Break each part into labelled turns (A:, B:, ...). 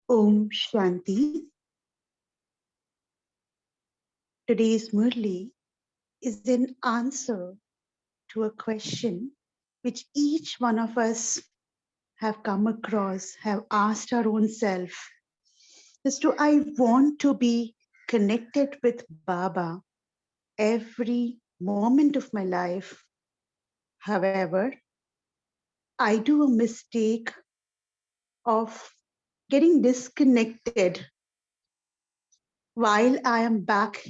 A: Om Shanti. Today's Murli is an answer to a question which each one of us have come across, have asked our own self, as to I want to be connected with Baba every moment of my life. However, I do a mistake of getting disconnected while I am back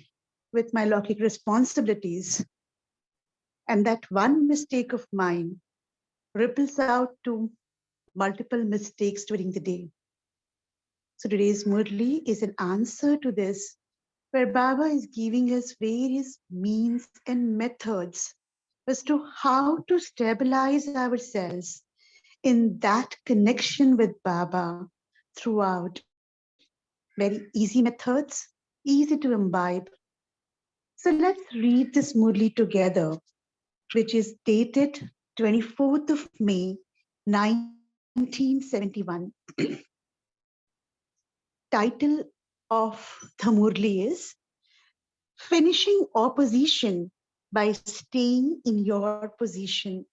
A: with my Lokik responsibilities. And that one mistake of mine ripples out to multiple mistakes during the day. So today's Murli is an answer to this, where Baba is giving us various means and methods as to how to stabilize ourselves in that connection with Baba throughout. Very easy methods, easy to imbibe. So let's read this Murli together, which is dated 24th of May, 1971. Title of the Murli is Finishing Opposition by Staying in Your Position.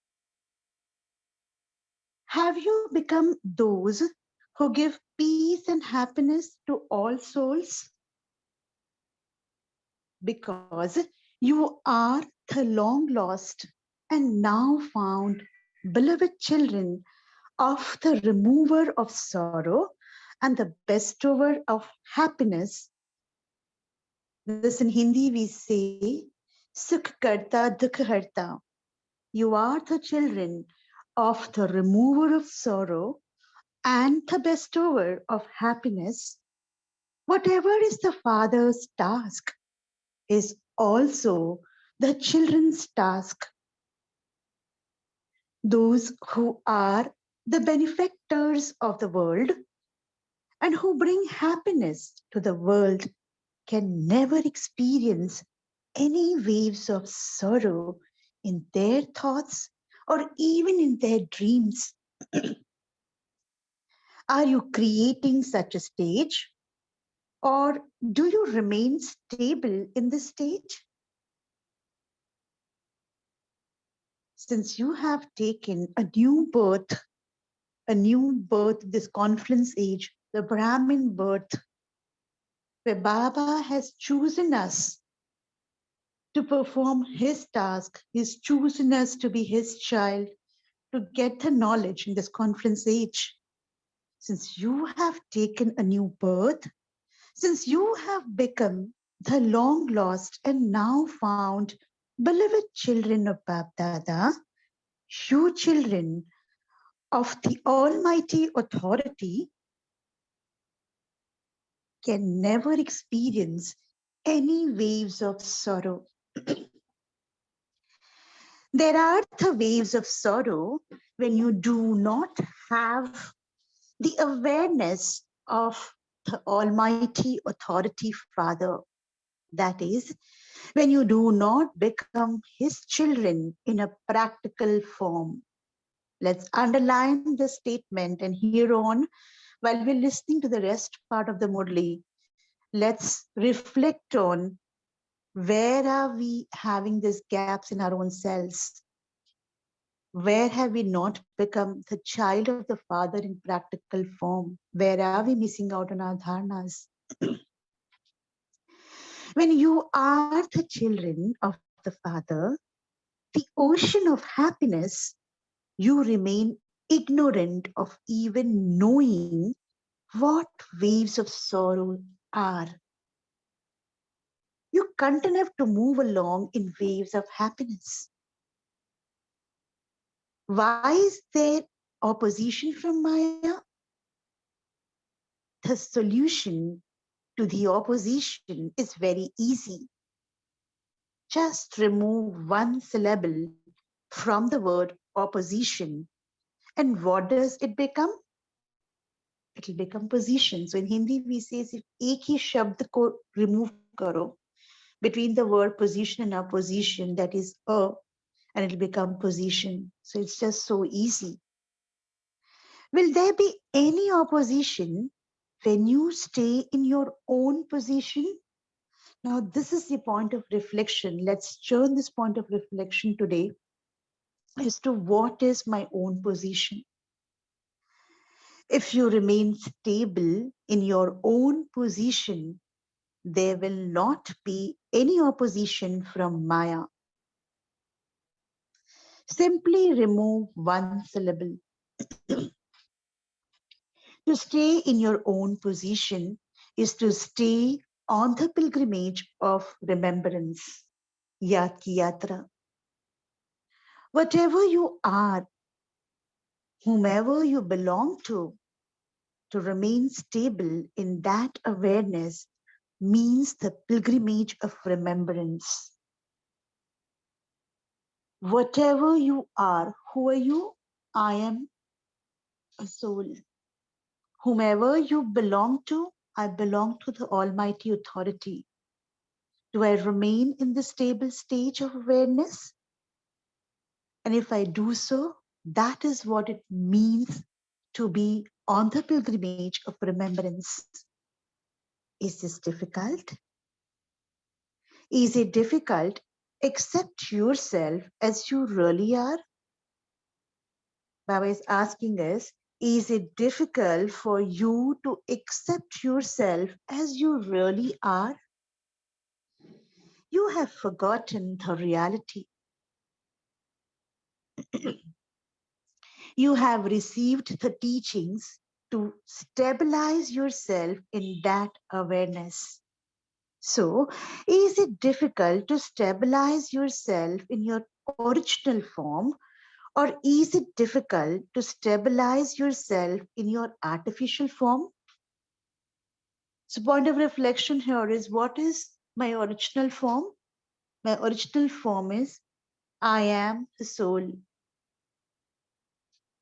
A: Have you become those who give peace and happiness to all souls? Because you are the long lost and now found beloved children of the remover of sorrow and the bestower of happiness. This in Hindi we say, Sukh karta dukh harta. You are the children of the remover of sorrow and the bestower of happiness. Whatever is the father's task is also the children's task. Those who are the benefactors of the world and who bring happiness to the world can never experience any waves of sorrow in their thoughts or even in their dreams. Are you creating such a stage, or do you remain stable in this stage? Since you have taken a new birth, this confluence age, the Brahmin birth, where Baba has chosen us to perform his task, he's chosen us to be his child, to get the knowledge in this confluence age. Since you have taken a new birth, since you have become the long lost and now found beloved children of Bab-Dada, you children of the Almighty Authority can never experience any waves of sorrow. There are the waves of sorrow when you do not have the awareness of the Almighty Authority Father. That is, when you do not become His children in a practical form. Let's underline the statement, and here on, while we're listening to the rest part of the Murli, let's reflect on where are we having these gaps in our own selves? Where have we not become the child of the Father in practical form? Where are we missing out on our dharnas? When you are the children of the Father, the ocean of happiness, you remain ignorant of even knowing what waves of sorrow are. You continue to move along in waves of happiness. Why is there opposition from Maya? The solution to the opposition is very easy. Just remove one syllable from the word opposition. And what does it become? It will become position. So in Hindi we say if ek hi shabd ko remove karo between the word position and opposition, that is and it will become position. So it's just so easy. Will there be any opposition when you stay in your own position, now this is the point of reflection. Let's turn this point of reflection today as to what is my own position. If you remain stable in your own position, there will not be any opposition from Maya. Simply remove one syllable. To stay in your own position is to stay on the pilgrimage of remembrance, Yad ki Yatra. Whatever you are, whomever you belong to remain stable in that awareness means the pilgrimage of remembrance. Whatever you are, who are you? I am a soul. Whomever you belong to, I belong to the Almighty Authority. Do I remain in the stable stage of awareness? And if I do so, that is what it means to be on the pilgrimage of remembrance. Is this difficult? Is it difficult? Accept yourself as you really are. Baba is asking us, is it difficult for you to accept yourself as you really are? You have forgotten the reality. You have received the teachings to stabilize yourself in that awareness. So, is it difficult to stabilize yourself in your original form, or is it difficult to stabilize yourself in your artificial form? So, point of reflection here is, what is my original form? My original form is I am the soul.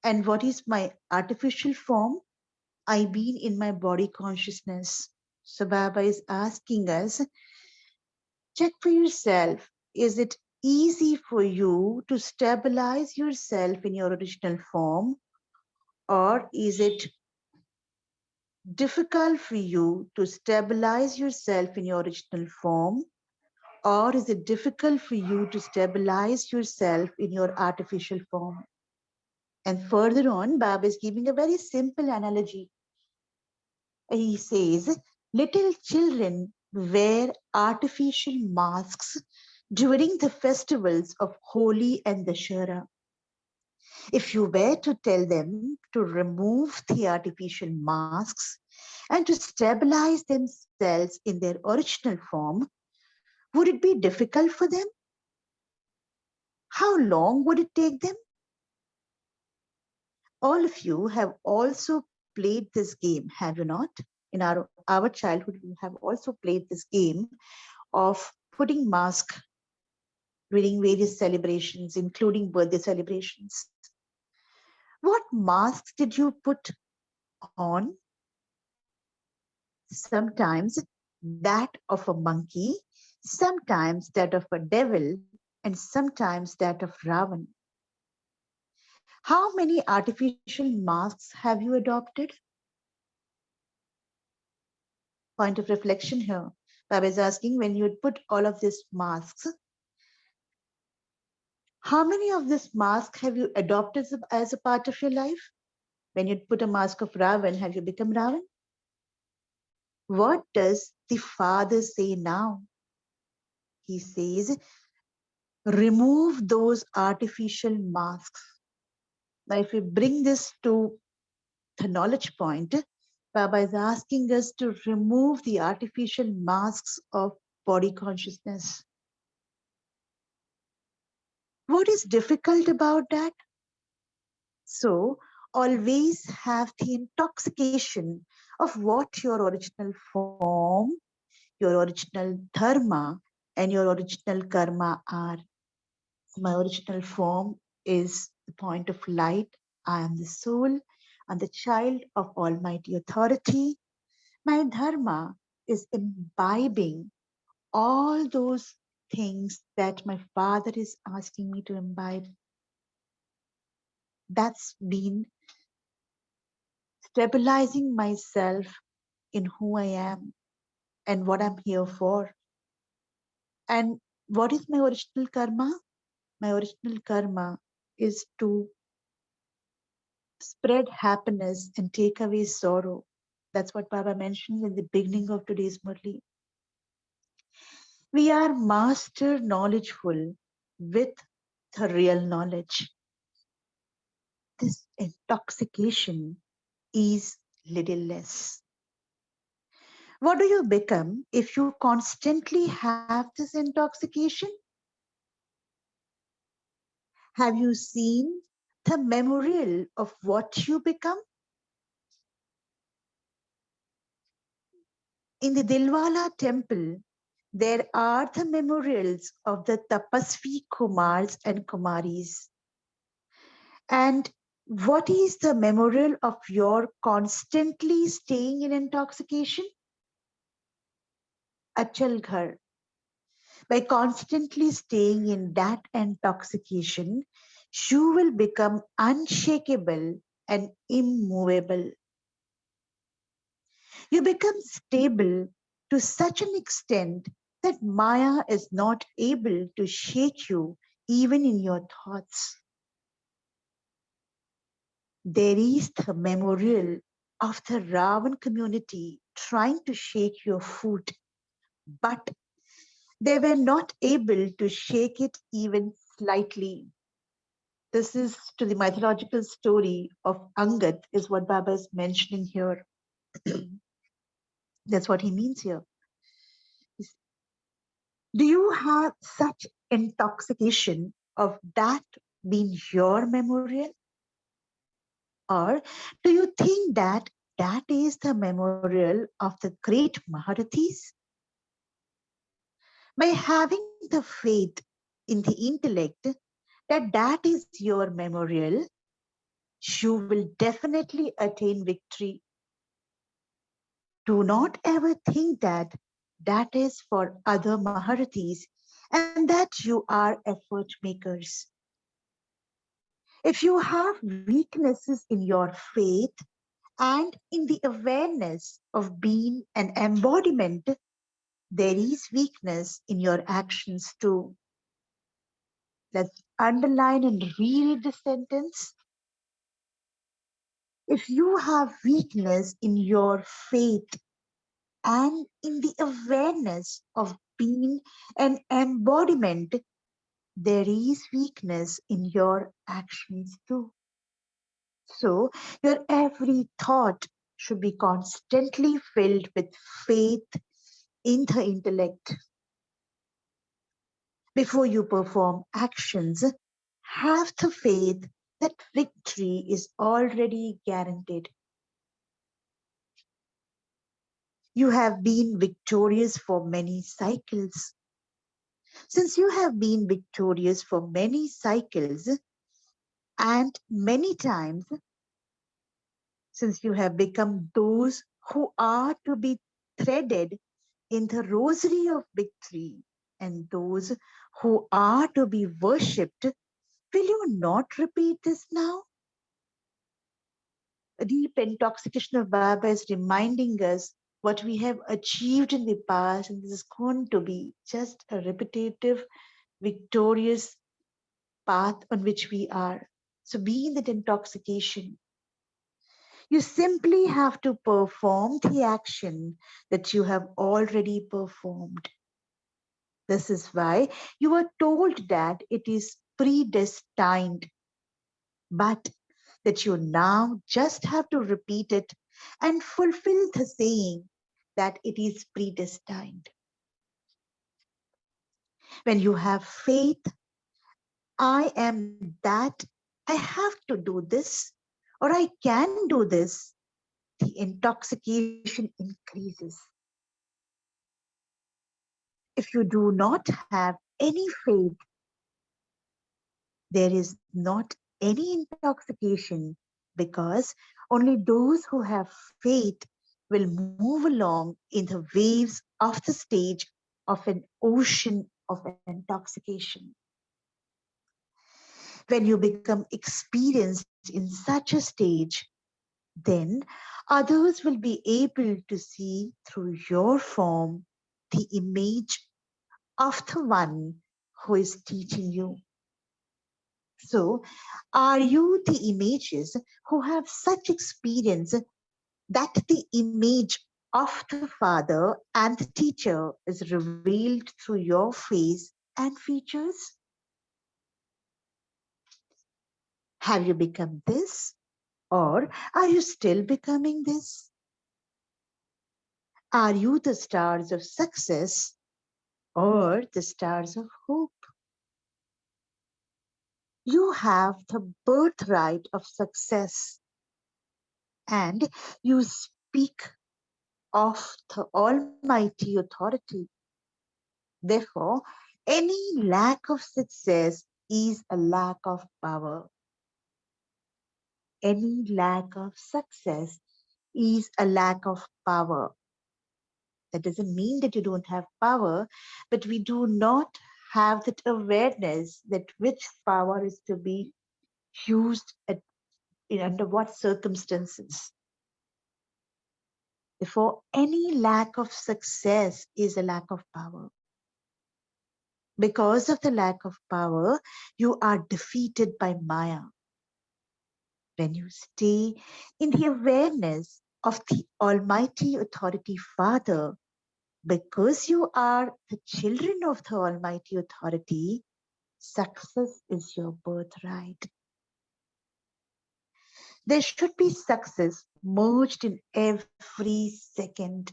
A: And what is my artificial form? I being in my body consciousness. So Baba is asking us, check for yourself. Is it easy for you to stabilize yourself in your original form? Or is it difficult for you to stabilize yourself in your original form? Or is it difficult for you to stabilize yourself in your artificial form? And further on, Baba is giving a very simple analogy. He says, little children wear artificial masks during the festivals of Holi and Dashera. If you were to tell them to remove the artificial masks and to stabilize themselves in their original form, would it be difficult for them? How long would it take them? All of you have also played this game, have you not? In our childhood, we have also played this game of putting mask during various celebrations, including birthday celebrations. What masks did you put on? Sometimes that of a monkey, sometimes that of a devil, and sometimes that of Ravan. How many artificial masks have you adopted? Point of reflection here. Baba is asking, when you put all of these masks, how many of these masks have you adopted as a part of your life? When you put a mask of Ravan, have you become Ravan? What does the Father say now? He says, remove those artificial masks. Now, if we bring this to the knowledge point, Baba is asking us to remove the artificial masks of body consciousness. What is difficult about that? So, always have the intoxication of what your original form, your original dharma, and your original karma are. My original form is the point of light. I am the soul and the child of Almighty Authority. My dharma is imbibing all those things that my Father is asking me to imbibe. That's been stabilizing myself in who I am and what I'm here for. And what is my original karma? My original karma is to spread happiness and take away sorrow. That's what Baba mentioned in the beginning of today's Murli. We are master knowledgeful with the real knowledge. This intoxication is little less. What do you become if you constantly have this intoxication? Have you seen the memorial of what you become? In the Dilwala temple, there are the memorials of the Tapasvi Kumars and Kumaris. And what is the memorial of your constantly staying in intoxication? Achal Ghar. By constantly staying in that intoxication, you will become unshakable and immovable. You become stable to such an extent that Maya is not able to shake you even in your thoughts. There is the memorial of the Ravan community trying to shake your foot, but they were not able to shake it even slightly. This is to the mythological story of Angad, is what Baba is mentioning here. That's what he means here. Do you have such intoxication of that being your memorial? Or do you think that that is the memorial of the great Maharathis? By having the faith in the intellect that that is your memorial, you will definitely attain victory. Do not ever think that that is for other Maharathis and that you are effort makers. If you have weaknesses in your faith and in the awareness of being an embodiment, there is weakness in your actions too. Let's underline and reread the sentence. If you have weakness in your faith and in the awareness of being an embodiment, there is weakness in your actions too. So, your every thought should be constantly filled with faith in the intellect. Before you perform actions, have the faith that victory is already guaranteed. You have been victorious for many cycles. Since you have been victorious for many cycles and many times, since you have become those who are to be threaded in the rosary of victory and those who are to be worshipped, will you not repeat this now? A deep intoxication of Baba is reminding us what we have achieved in the past, and this is going to be just a repetitive, victorious path on which we are. So be in that intoxication. You simply have to perform the action that you have already performed. This is why you are told that it is predestined, but that you now just have to repeat it and fulfill the saying that it is predestined. When you have faith, I am that, I have to do this, or I can do this, the intoxication increases. If you do not have any faith, there is not any intoxication because only those who have faith will move along in the waves of the stage of an ocean of intoxication. When you become experienced in such a stage, Then others will be able to see through your form the image of the one who is teaching you. So, are you the images who have such experience that the image of the Father and the teacher is revealed through your face and features? Have you become this? Or are you still becoming this? Are you the stars of success or the stars of hope? You have the birthright of success, and you speak of the Almighty authority. Therefore, any lack of success is a lack of power. Any lack of success is a lack of power. That doesn't mean that you don't have power, but we do not have that awareness that which power is to be used under what circumstances. Therefore, any lack of success is a lack of power. Because of the lack of power, you are defeated by Maya. When you stay in the awareness of the Almighty Authority Father, because you are the children of the Almighty Authority, success is your birthright. There should be success merged in every second.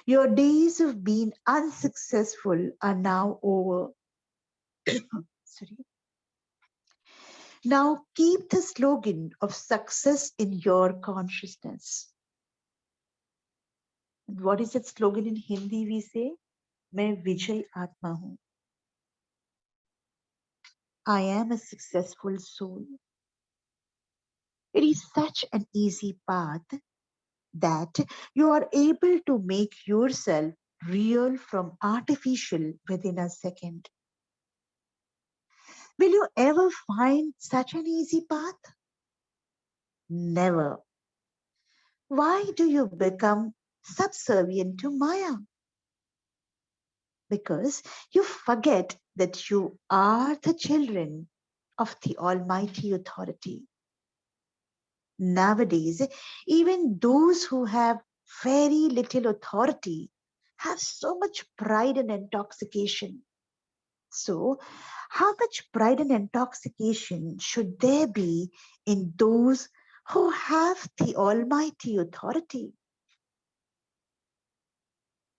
A: Your days of being unsuccessful are now over. Sorry. Now keep the slogan of success in your consciousness. What is that slogan in Hindi? We say, मैं विजय आत्मा हूँ. I am a successful soul. It is such an easy path that you are able to make yourself real from artificial within a second. Will you ever find such an easy path? Never. Why do you become subservient to Maya? Because you forget that you are the children of the Almighty Authority. Nowadays, even those who have very little authority have so much pride and intoxication. So, how much pride and intoxication should there be in those who have the Almighty Authority?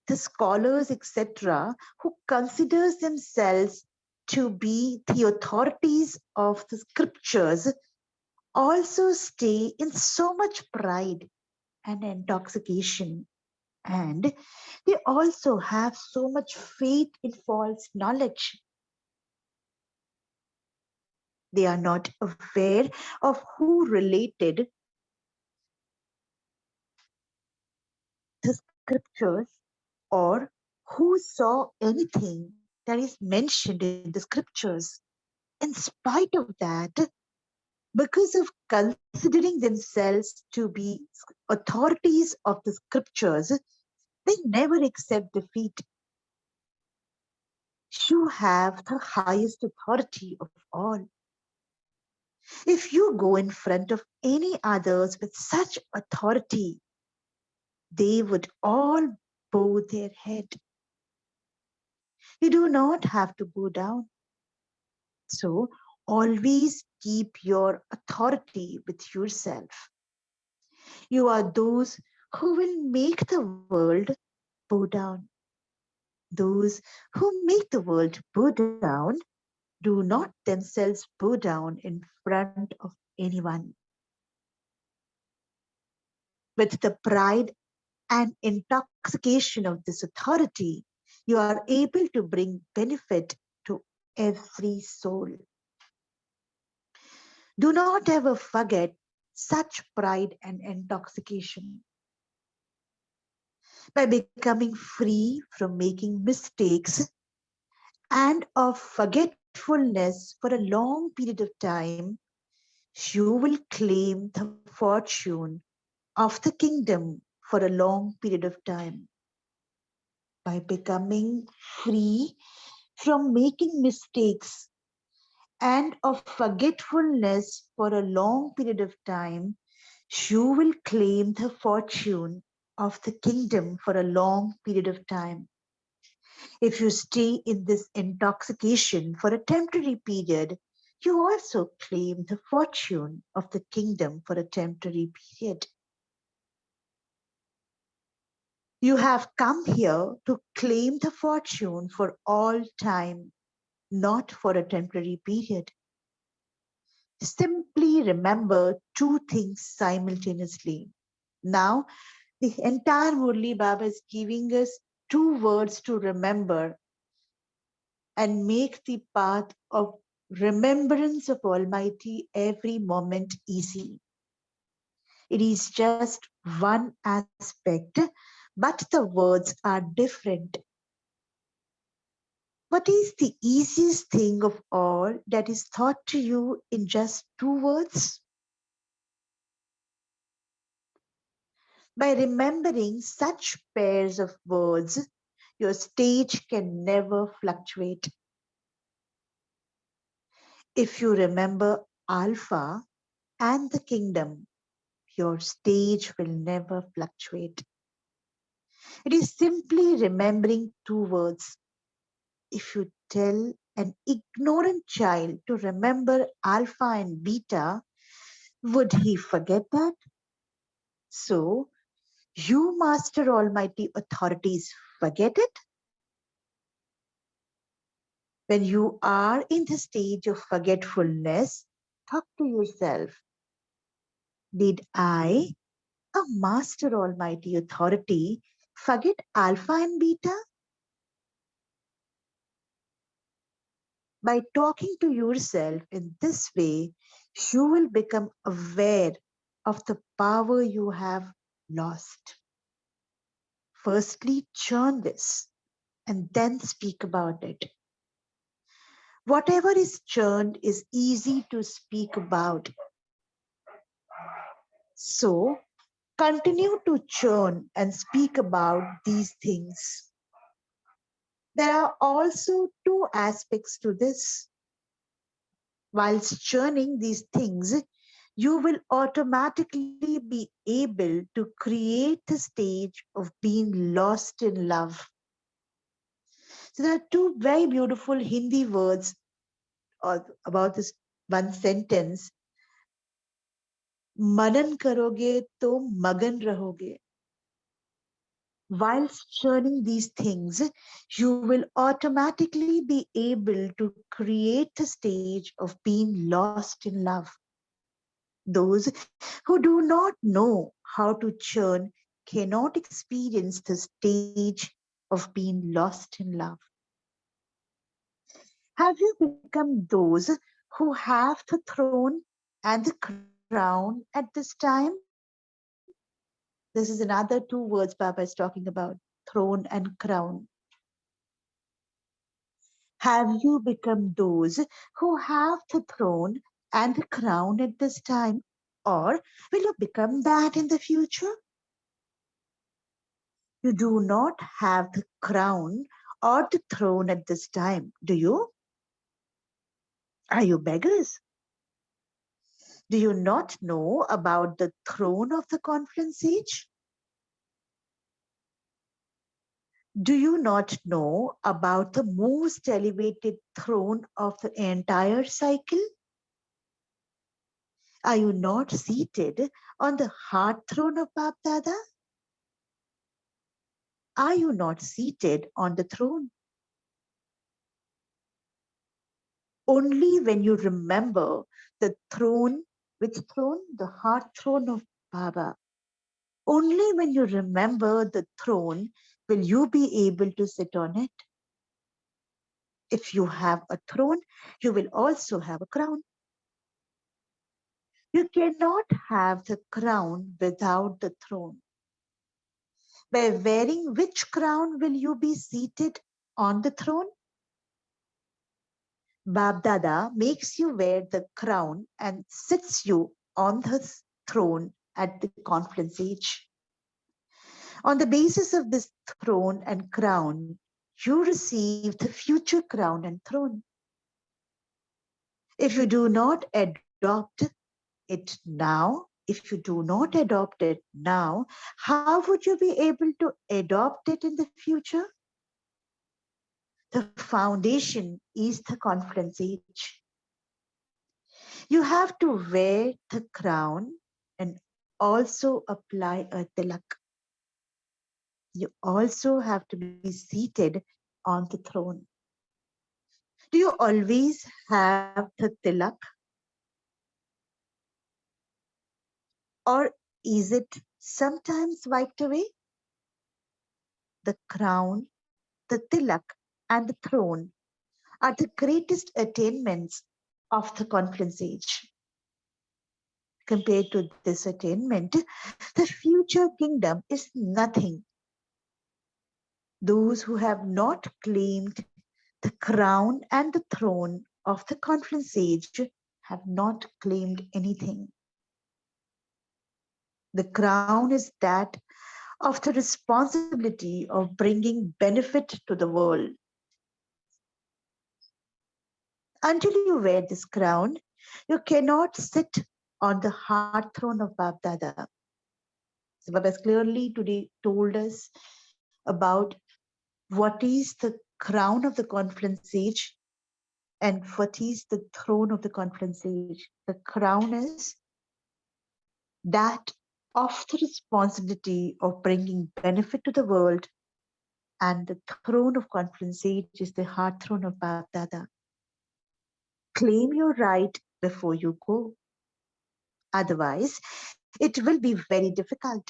A: The scholars, etc., who considers themselves to be the authorities of the scriptures also stay in so much pride and intoxication. And they also have so much faith in false knowledge. They are not aware of who related the scriptures or who saw anything that is mentioned in the scriptures. In spite of that, because of considering themselves to be authorities of the scriptures, they never accept defeat. You have the highest authority of all. If you go in front of any others with such authority, they would all bow their head. You do not have to bow down. So always keep your authority with yourself. You are those who will make the world bow down. Those who make the world bow down do not themselves bow down in front of anyone. With the pride and intoxication of this authority, you are able to bring benefit to every soul. Do not ever forget such pride and intoxication. By becoming free from making mistakes and of forgetfulness for a long period of time, you will claim the fortune of the kingdom for a long period of time. By becoming free from making mistakes and of forgetfulness for a long period of time, you will claim the fortune of the kingdom for a long period of time. If you stay in this intoxication for a temporary period, you also claim the fortune of the kingdom for a temporary period. You have come here to claim the fortune for all time, not for a temporary period. Simply remember two things simultaneously. Now, the entire Murli Baba is giving us two words to remember and make the path of remembrance of Almighty every moment easy. It is just one aspect, but the words are different. What is the easiest thing of all that is taught to you in just two words? By remembering such pairs of words, your stage can never fluctuate. If you remember Alpha and the kingdom, your stage will never fluctuate. It is simply remembering two words. If you tell an ignorant child to remember Alpha and Beta, would he forget that? So, you Master Almighty authorities forget it? When you are in the stage of forgetfulness, talk to yourself. Did I, a Master Almighty authority, forget Alpha and Beta? By talking to yourself in this way, you will become aware of the power you have lost. Firstly, churn this and then speak about it. Whatever is churned is easy to speak about. So, continue to churn and speak about these things. There are also two aspects to this. Whilst churning these things, you will automatically be able to create the stage of being lost in love. So there are two very beautiful Hindi words about this one sentence. Manan karoge to magan rahoge. Whilst churning these things, you will automatically be able to create the stage of being lost in love. Those who do not know how to churn cannot experience the stage of being lost in love. Have you become those who have the throne and the crown at this time? This is another two words Baba is talking about, throne and crown. Have you become those who have the throne and the crown at this time? Or will you become that in the future? You do not have the crown or the throne at this time, do you? Are you beggars? Do you not know about the throne of the conference age? Do you not know about the most elevated throne of the entire cycle? Are you not seated on the heart throne of Bap Dada? Are you not seated on the throne? Only when you remember the throne, which throne? The heart throne of Baba. Only when you remember the throne will you be able to sit on it. If you have a throne, you will also have a crown. You cannot have the crown without the throne. By wearing which crown will you be seated on the throne? Bab Dada makes you wear the crown and sits you on the throne at the confluence age. On the basis of this throne and crown, you receive the future crown and throne. If you do not adopt it now, if you do not adopt it now, how would you be able to adopt it in the future? The foundation is the confluence age. You have to wear the crown and also apply a tilak. You also have to be seated on the throne. Do you always have the tilak? Or is it sometimes wiped away? The crown, the tilak, and the throne are the greatest attainments of the confluence age. Compared to this attainment, the future kingdom is nothing. Those who have not claimed the crown and the throne of the confluence age have not claimed anything. The crown is that of the responsibility of bringing benefit to the world. Until you wear this crown, you cannot sit on the heart throne of Bab Dada. So Baba has clearly today told us about what is the crown of the confluence age and what is the throne of the confluence age. The crown is that of the responsibility of bringing benefit to the world, and the throne of confluence age is the heart throne of Bab Dada. Claim your right before you go. Otherwise, it will be very difficult.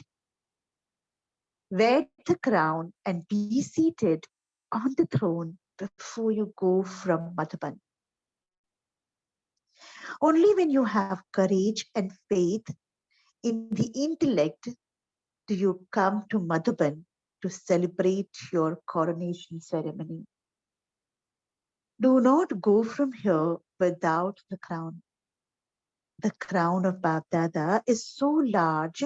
A: Wear the crown and be seated on the throne before you go from Madhuban. Only when you have courage and faith in the intellect do you come to Madhuban to celebrate your coronation ceremony. Do not go from here without the crown. The crown of Bab Dada is so large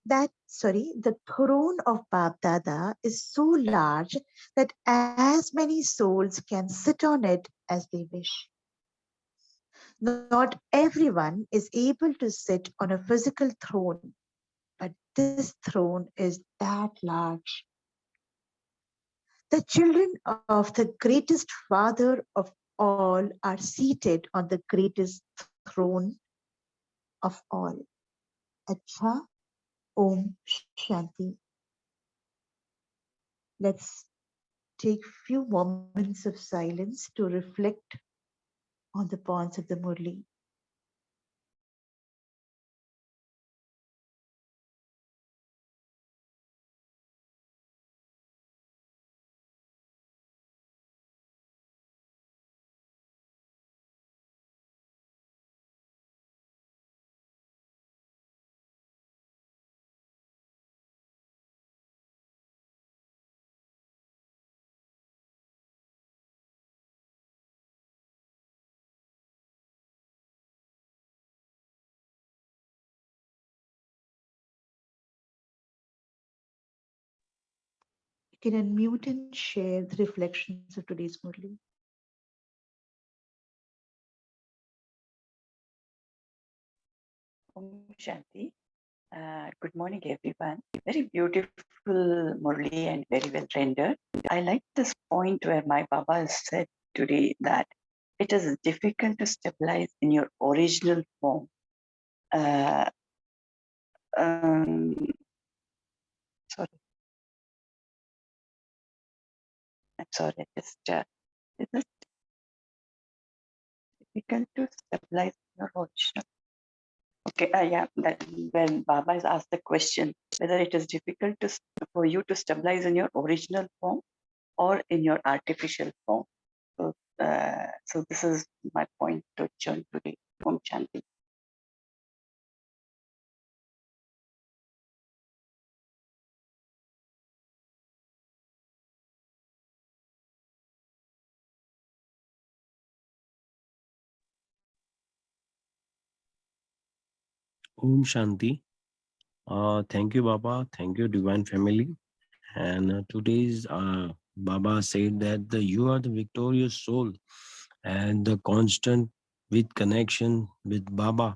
A: the throne of Bab Dada is so large that as many souls can sit on it as they wish. Not everyone is able to sit on a physical throne, but this throne is that large. The children of the greatest father of all are seated on the greatest throne of all. Acha, Om Shanti. Let's take few moments of silence to reflect on the pawns of the Murli. You can unmute and share the reflections of today's Murli.
B: Om Shanti. Good morning, everyone. Very beautiful Murli and very well rendered. I like this point where my Baba has said today that it is difficult to stabilize in your original form. Uh, um, sorry, I'm sorry. It is difficult to stabilize in your original. Okay, yeah. That when Baba has asked the question whether it is difficult for you to stabilize in your original form or in your artificial form. So this is my point to churn today. Om Shanti.
C: Om Shanti. Thank you, Baba. Thank you, Divine Family. And today's Baba said that you are the victorious soul and the constant with connection with Baba.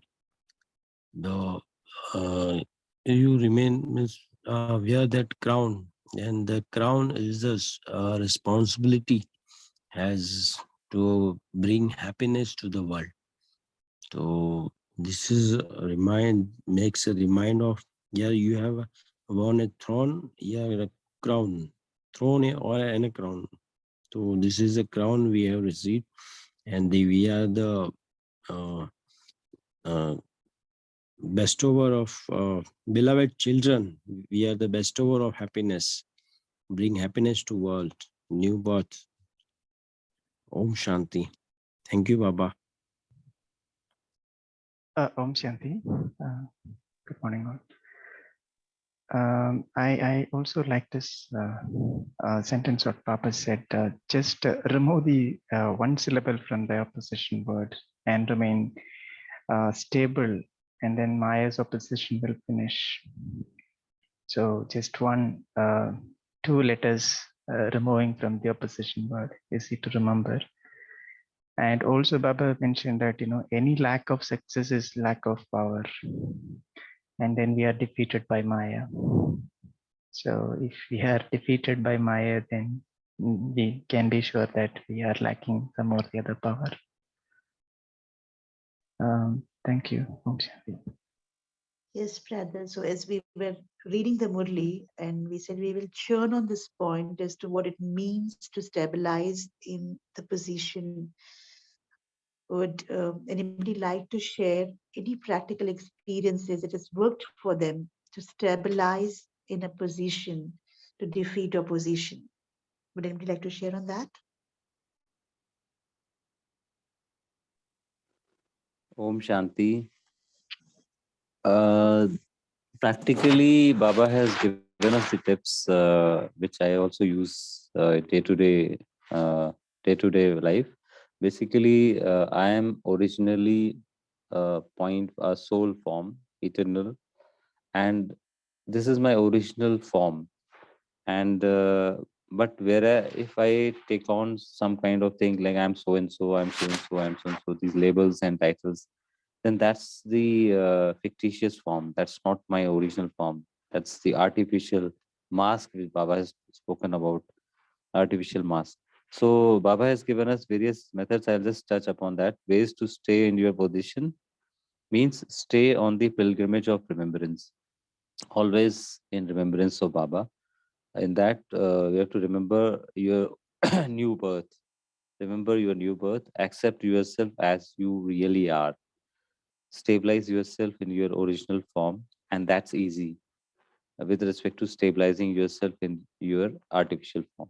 C: The you remain means wear that crown, and the crown is a responsibility has to bring happiness to the world. So this is a makes a remind of, yeah, you have won a throne, yeah, a crown, throne or a crown. So this is a crown we have received, and we are the uh, uh, bestower of beloved children. We are the bestower of happiness. Bring happiness to world. New birth. Om Shanti. Thank you, Baba.
D: Om Shanti. Good morning, all. I also like this sentence what Papa said. Just remove the one syllable from the opposition word and remain stable, and then Maya's opposition will finish. So just two letters removing from the opposition word, easy to remember. And also Baba mentioned that, any lack of success is lack of power. And then we are defeated by Maya. So if we are defeated by Maya, then we can be sure that we are lacking some or the other power. Thank you. Om Shanti.
A: Yes, brother. So as we were reading the Murli, and we said we will churn on this point as to what it means to stabilize in the position. Would anybody like to share any practical experiences that has worked for them to stabilize in a position to defeat opposition? Would anybody like to share on that?
E: Om Shanti. Practically, Baba has given us the tips, which I also use day-to-day life. Basically, I am originally a soul form, eternal, and this is my original form. And but if I take on some kind of thing like I'm so and so, I'm so and so, I'm so and so, these labels and titles, then that's the fictitious form. That's not my original form. That's the artificial mask which Baba has spoken about, artificial mask. So Baba has given us various methods. I'll just touch upon that. Ways to stay in your position means stay on the pilgrimage of remembrance, always in remembrance of Baba. In that, you have to remember your new birth. Remember your new birth. Accept yourself as you really are. Stabilize yourself in your original form, and that's easy with respect to stabilizing yourself in your artificial form.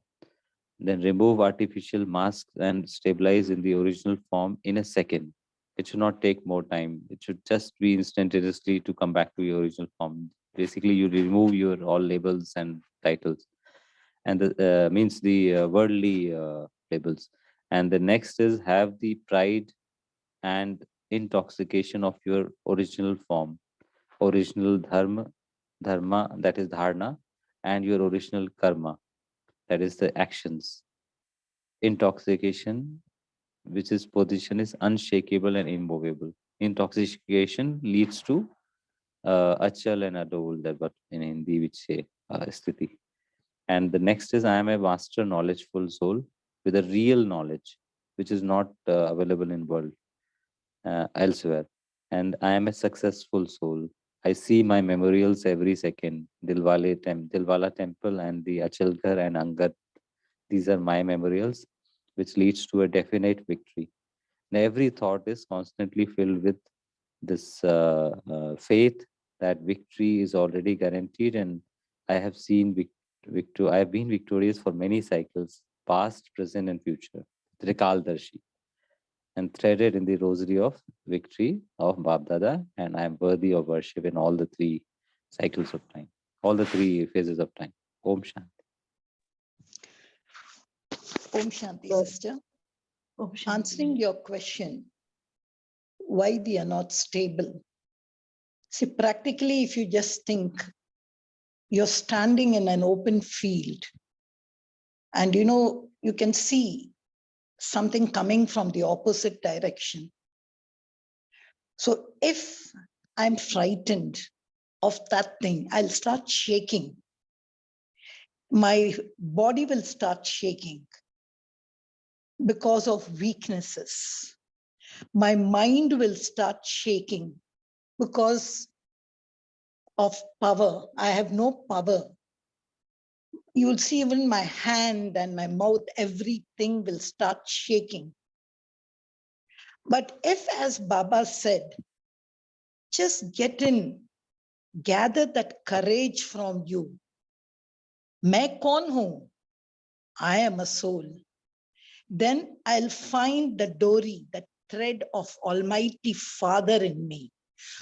E: Then remove artificial masks and stabilize in the original form in a second. It should not take more time. It should just be instantaneously to come back to your original form. Basically, you remove your all labels and titles, and the means the worldly labels. And the next is have the pride and intoxication of your original form, original dharma, that is dharna, and your original karma, that is the actions. Intoxication, which is position, is unshakable and immovable. Intoxication leads to achal and adol, that what in Hindi which say sthiti. And the next is I am a master knowledgeful soul with a real knowledge, which is not available in world elsewhere. And I am a successful soul. I see my memorials every second. Dilwala Temple and the Achalghar and Angad. These are my memorials, which leads to a definite victory. And every thought is constantly filled with this faith that victory is already guaranteed, and I have seen I have been victorious for many cycles, past, present, and future. Trikaldarshi, and threaded in the rosary of victory of Babdada, and I am worthy of worship in all the three cycles of time, all the three phases of time. Om Shanti.
F: Om Shanti,
A: Yes.
F: sister.
A: Om Shanti.
F: Answering your question, why we are not stable. See, practically, if you just think you're standing in an open field and you can see something coming from the opposite direction. So if I'm frightened of that thing, I'll start shaking. My body will start shaking because of weaknesses. My mind will start shaking because of power. I have no power. You will see even my hand and my mouth, everything will start shaking. But if, as Baba said, just get in, gather that courage from you. Main kaun hu? I am a soul. Then I'll find the dory, the thread of Almighty Father in me.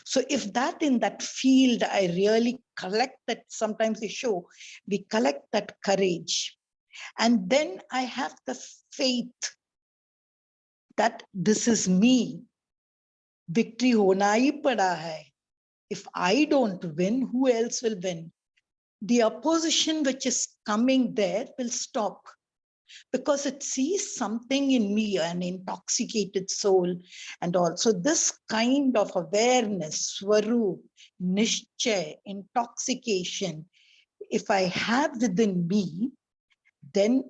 F: So if that in that field, I really collect that, sometimes they show, we collect that courage. And then I have the faith that this is me. Victory hona hi pada hai. If I don't win, who else will win? The opposition which is coming there will stop because it sees something in me, an intoxicated soul. And also this kind of awareness, swarup, nishchay, intoxication, if I have within me, then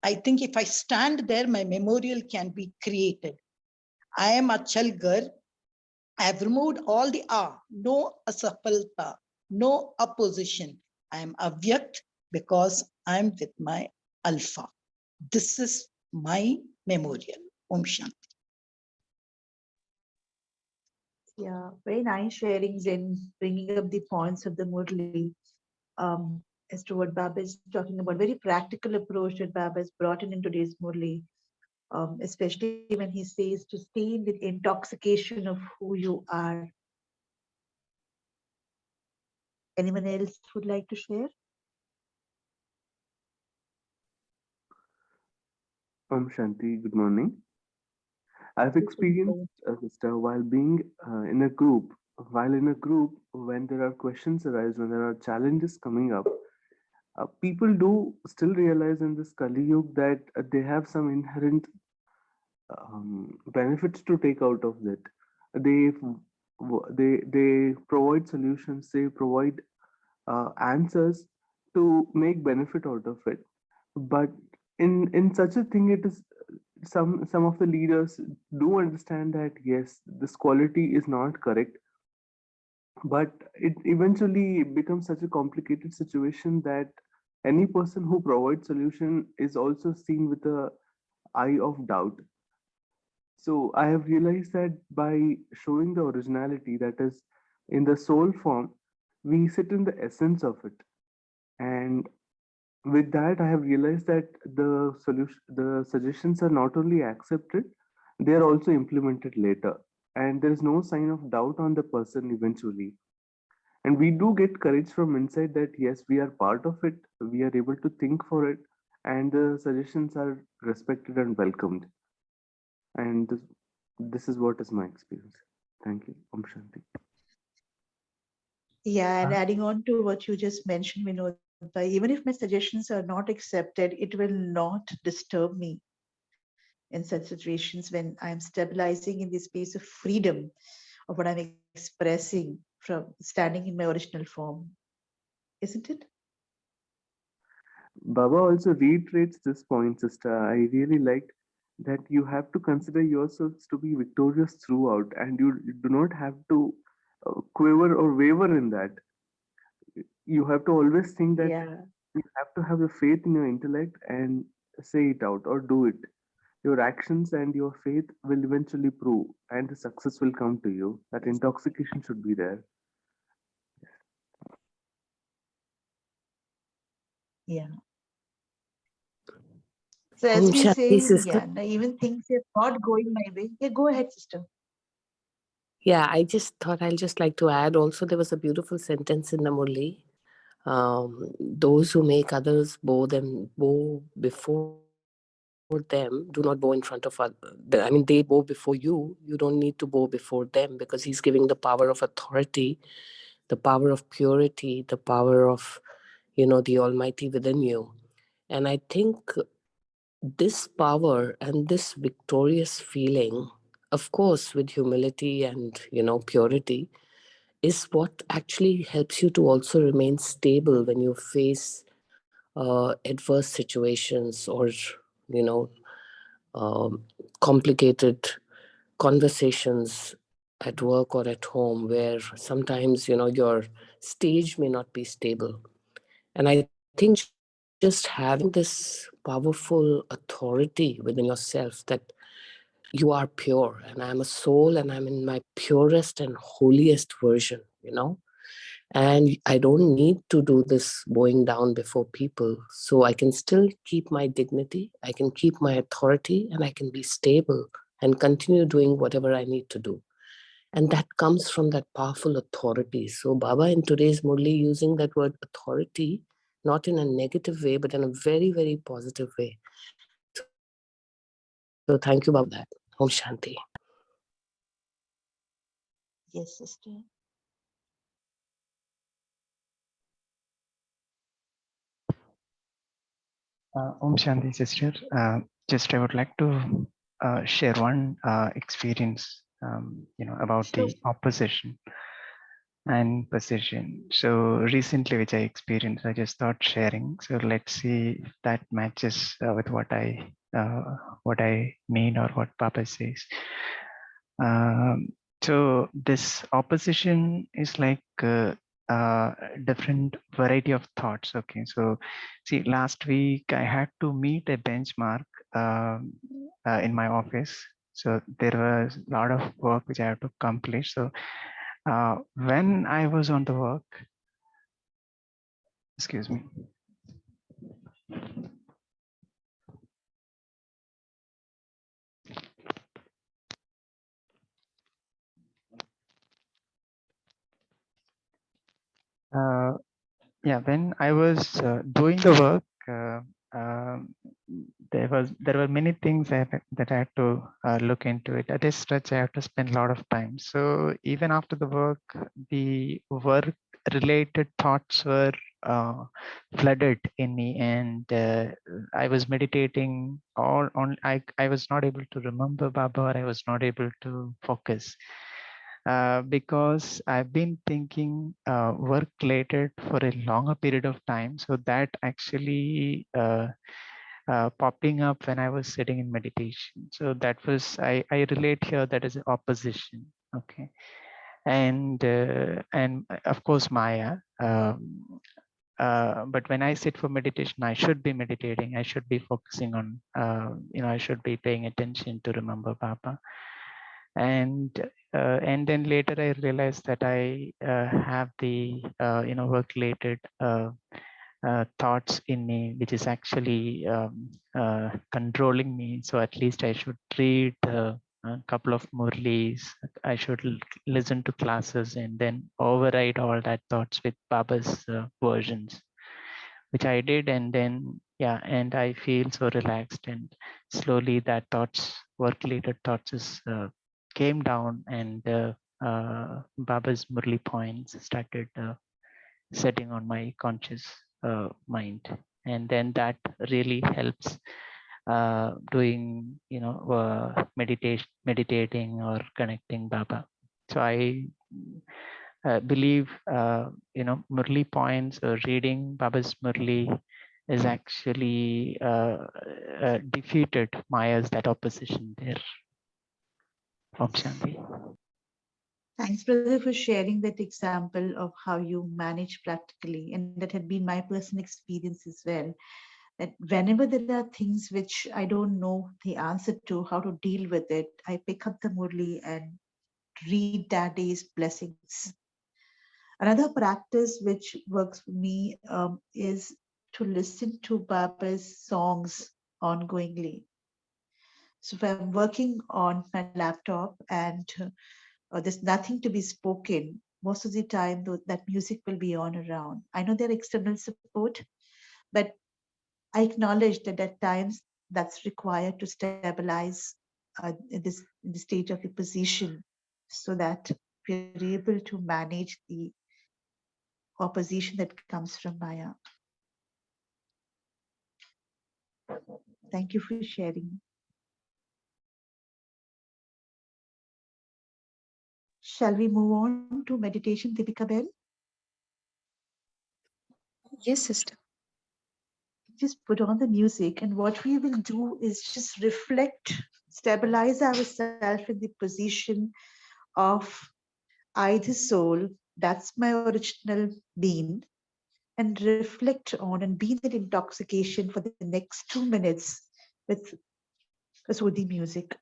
F: I think if I stand there, my memorial can be created. I am Achalgar. I have removed all the no asafalta, no opposition. I am avyakt because I am with my alpha. This is my memorial. Om Shanti.
A: Yeah, very nice sharings and bringing up the points of the Murli as to what Baba is talking about. Very practical approach that Baba has brought in today's Murli, especially when he says to stay with intoxication of who you are. Anyone else would like to share?
G: Shanti, good morning. I've experienced, sister, while being in a group, when there are questions arise, when there are challenges coming up, people do still realize in this Kali Yuga that they have some inherent benefits to take out of that. They provide solutions, they provide answers to make benefit out of it. But in such a thing, it is some of the leaders do understand that yes, this quality is not correct, but it eventually becomes such a complicated situation that any person who provides solution is also seen with a eye of doubt. So I have realized that by showing the originality, that is in the soul form, we sit in the essence of it. And with that, I have realized that the suggestions are not only accepted, they are also implemented later. And there is no sign of doubt on the person eventually. And we do get courage from inside that yes, we are part of it, we are able to think for it, and the suggestions are respected and welcomed. And this is what is my experience. Thank you. Om Shanti.
A: Yeah, and adding on to what you just mentioned, Vinod, even if my suggestions are not accepted, it will not disturb me in such situations when I'm stabilizing in the space of freedom of what I'm expressing from standing in my original form. Isn't it?
G: Baba also reiterates this point, sister. I really liked that you have to consider yourselves to be victorious throughout, and you do not have to quiver or waver in that. You have to always think that
A: Yeah.
G: you have to have the faith in your intellect and say it out or do it. Your actions and your faith will eventually prove, and the success will come to you. That intoxication should be there.
A: Yeah. So as we
H: Shanti,
A: say,
H: sister.
A: yeah, even things are not going my way. Yeah, go ahead, sister.
H: Yeah, I just thought I'll just like to add also, there was a beautiful sentence in the Murli. Those who make others bow before them. Do not bow in front of others. I mean, they bow before you. You don't need to bow before them, because he's giving the power of authority, the power of purity, the power of, the Almighty within you. And I think this power and this victorious feeling, of course, with humility and, purity, is what actually helps you to also remain stable when you face adverse situations, or, you know, complicated conversations at work or at home, where sometimes, your stage may not be stable. And I think just having this powerful authority within yourself, that you are pure and I'm a soul and I'm in my purest and holiest version, and I don't need to do this bowing down before people. So I can still keep my dignity, I can keep my authority, and I can be stable and continue doing whatever I need to do. And that comes from that powerful authority. So Baba in today's Murli using that word authority, not in a negative way, but in a very, very positive way. So thank you, Baba, for that. Om Shanti.
A: Yes, sister.
D: Om Shanti, sister. Just I would like to share one experience, about
A: Sure.
D: the opposition and possession. So recently, which I experienced, I just thought sharing. So let's see if that matches with what I mean or what Papa says. So this opposition is like different variety of thoughts. Okay, so see, last week I had to meet a benchmark in my office. So there was a lot of work which I had to accomplish. So when I was on the work, excuse me. Yeah, when I was doing the work, there were many things that I had to look into it. At a stretch, I have to spend a lot of time. So even after the work, the work-related thoughts were flooded in me, and I was meditating all on. I was not able to remember Baba, or I was not able to focus. Because I've been thinking work related for a longer period of time. So that actually popping up when I was sitting in meditation. So that was, I relate here that is opposition. Okay. And of course, Maya. But when I sit for meditation, I should be meditating. I should be focusing on, I should be paying attention to remember Baba. And then later I realized that I have the work-related thoughts in me, which is actually controlling me. So at least I should read a couple of Murlis. I should listen to classes and then override all that thoughts with Baba's versions, which I did. And then, yeah, and I feel so relaxed, and slowly that thoughts, work-related thoughts came down, and Baba's Murli points started setting on my conscious mind. And then that really helps doing, meditating or connecting Baba. So I believe, Murli points or reading Baba's Murli is actually defeated Maya's that opposition there. Om Shanti.
A: Thanks, brother, for sharing that example of how you manage practically. And that had been my personal experience as well. That whenever there are things which I don't know the answer to, how to deal with it, I pick up the Murli and read that day's blessings. Another practice which works for me is to listen to Baba's songs ongoingly. So if I'm working on my laptop and there's nothing to be spoken, most of the time that music will be on around. I know there are external support, but I acknowledge that at times that's required to stabilize in the state of the position, so that we're able to manage the opposition that comes from Maya. Thank you for sharing. Shall we move on to meditation, Deepika Bell?
I: Yes, sister.
A: Just put on the music, and what we will do is just reflect, stabilize ourselves in the position of I, the soul, that's my original being, and reflect on and be in that intoxication for the next 2 minutes with a soothing music.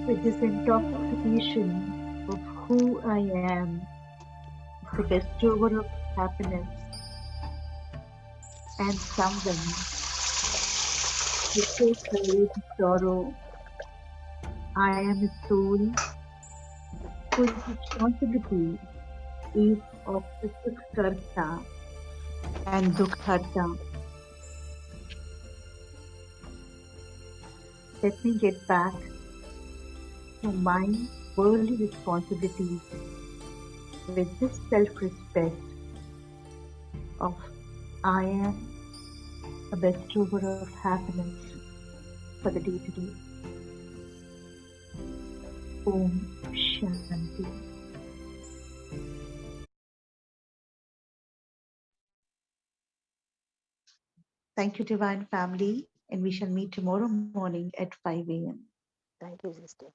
A: With this intoxication of who I am, the bestower of happiness, and someone who takes away the sorrow, I am a soul whose responsibility is of the Sukhkarta and Dukkharta. Let me get back to my worldly responsibilities with this self-respect of I am a bestower of happiness for the day-to-day. Om Shanti. Thank you, Divine Family, and we shall meet tomorrow morning at 5 a.m.
I: Thank you, sister.